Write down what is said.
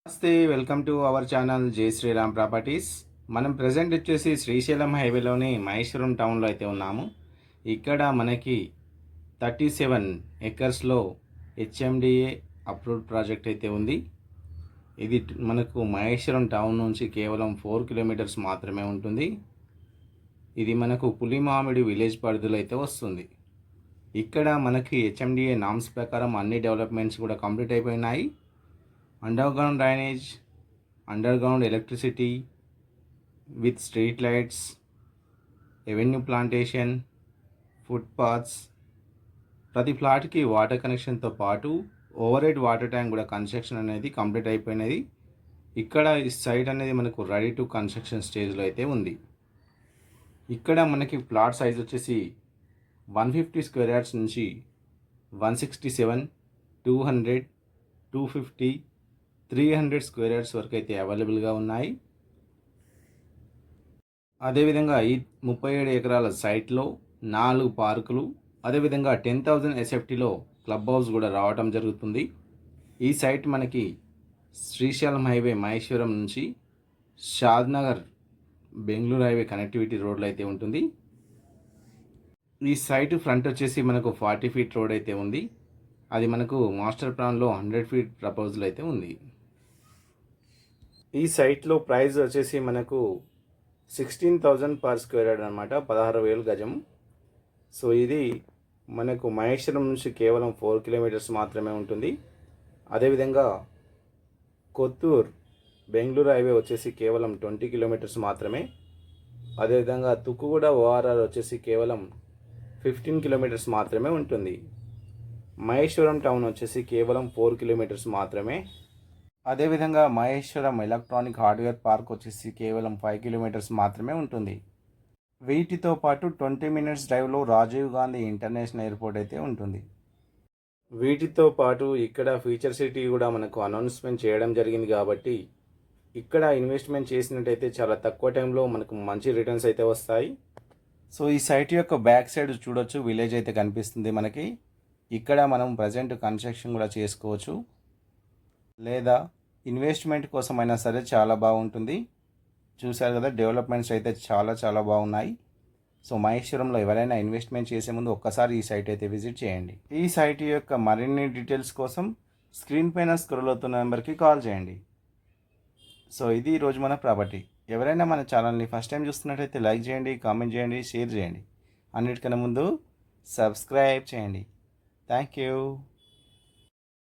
నమస్తే, welcome to our channel జై Sriram properties. మనం ప్రజెంట్ వచ్చేసి శ్రీశైలం హైవేలోని మహేశ్వరం టౌన్లో అయితే ఉన్నాము. ఇక్కడ మనకి 37 ఎకర్స్లో హెచ్ఎండిఏ అప్రూవ్డ్ ప్రాజెక్ట్ అయితే ఉంది. ఇది మనకు మహేశ్వరం టౌన్ నుంచి కేవలం 4 కిలోమీటర్స్ మాత్రమే ఉంటుంది. ఇది మనకు పులిమామిడి విలేజ్ పరిధిలో అయితే వస్తుంది. ఇక్కడ మనకి హెచ్ఎండిఏ నామ్స్ ప్రకారం అన్ని డెవలప్మెంట్స్ కూడా కంప్లీట్ అయిపోయినాయి. Underground drainage, underground electricity with street lights, avenue plantation, foot paths, ప్రతి ప్లాట్కి వాటర్ కనెక్షన్తో పాటు ఓవర్ హెడ్ వాటర్ ట్యాంక్ కూడా కన్స్ట్రక్షన్ అనేది కంప్లీట్ అయిపోయినది. ఇక్కడ ఈ సైట్ అనేది మనకు రెడీ టు కన్స్ట్రక్షన్ స్టేజ్లో అయితే ఉంది. ఇక్కడ మనకి ప్లాట్ సైజ్ వచ్చేసి 150 స్క్వేర్ యార్డ్స్ నుంచి 167, 200, 250, 300 స్క్వేర్ యార్డ్స్ వరకు అయితే అవైలబుల్గా ఉన్నాయి. అదేవిధంగా ఈ 37 ఎకరాల సైట్లో 4 పార్కులు, అదేవిధంగా 10,000 ఎస్ఎఫ్టీలో క్లబ్ హౌస్ కూడా రావటం జరుగుతుంది. ఈ సైట్ మనకి శ్రీశైలం హైవే మహేశ్వరం నుంచి షాద్నగర్ బెంగళూరు హైవే కనెక్టివిటీ రోడ్లో అయితే ఉంటుంది. ఈ సైట్ ఫ్రంట్ వచ్చేసి మనకు 40 ఫీట్ రోడ్ అయితే ఉంది. అది మనకు మాస్టర్ ప్లాన్లో 100 ఫీట్ ప్రపోజల్ అయితే ఉంది. ఈ సైట్లో ప్రైస్ వచ్చేసి మనకు 16,000 పర్ స్క్వేర్ యార్డ్ అనమాట, 16,000 గజం. సో ఇది మనకు మహేశ్వరం నుంచి కేవలం 4 కిలోమీటర్స్ మాత్రమే ఉంటుంది. అదేవిధంగా కొత్తూరు బెంగళూరు హైవే వచ్చేసి కేవలం 20 కిలోమీటర్స్ మాత్రమే. అదేవిధంగా తుక్కుగూడ ఓఆర్ఆర్ వచ్చేసి కేవలం 15 కిలోమీటర్స్ మాత్రమే ఉంటుంది. మహేశ్వరం టౌన్ వచ్చేసి కేవలం 4 కిలోమీటర్స్ మాత్రమే. అదేవిధంగా మహేశ్వరం ఎలక్ట్రానిక్ హార్డ్వేర్ పార్క్ వచ్చేసి కేవలం 5 కిలోమీటర్స్ మాత్రమే ఉంటుంది. వీటితో పాటు 20 మినిట్స్ డ్రైవ్లో రాజీవ్ గాంధీ ఇంటర్నేషనల్ ఎయిర్పోర్ట్ అయితే ఉంటుంది. వీటితో పాటు ఇక్కడ ఫ్యూచర్ సిటీ కూడా మనకు అనౌన్స్మెంట్ చేయడం జరిగింది కాబట్టి ఇక్కడ ఇన్వెస్ట్మెంట్ చేసినట్టయితే చాలా తక్కువ టైంలో మనకు మంచి రిటర్న్స్ అయితే వస్తాయి. సో ఈ సైట్ యొక్క బ్యాక్ సైడ్ చూడొచ్చు, విలేజ్ అయితే కనిపిస్తుంది మనకి. ఇక్కడ మనం ప్రజెంట్ కన్స్ట్రక్షన్ కూడా చేసుకోవచ్చు, లేదా ఇన్వెస్ట్మెంట్ కోసమైనా సరే చాలా బాగుంటుంది. చూశారు కదా, డెవలప్మెంట్స్ అయితే చాలా బాగున్నాయి. సో మహేశ్వరంలో ఎవరైనా ఇన్వెస్ట్మెంట్ చేసే ముందు ఒక్కసారి ఈ సైట్ అయితే విజిట్ చేయండి. ఈ సైట్ యొక్క మరిన్ని డీటెయిల్స్ కోసం స్క్రీన్ పైన స్క్రోల్ అవుతున్న నెంబర్కి కాల్ చేయండి. సో ఇది ఈరోజు మన ప్రాపర్టీ. ఎవరైనా మన ఛానల్ని ఫస్ట్ టైం చూస్తున్నట్టయితే లైక్ చేయండి, కామెంట్ చేయండి, షేర్ చేయండి. అన్నిటికన్నా ముందు సబ్స్క్రైబ్ చేయండి. Thank you.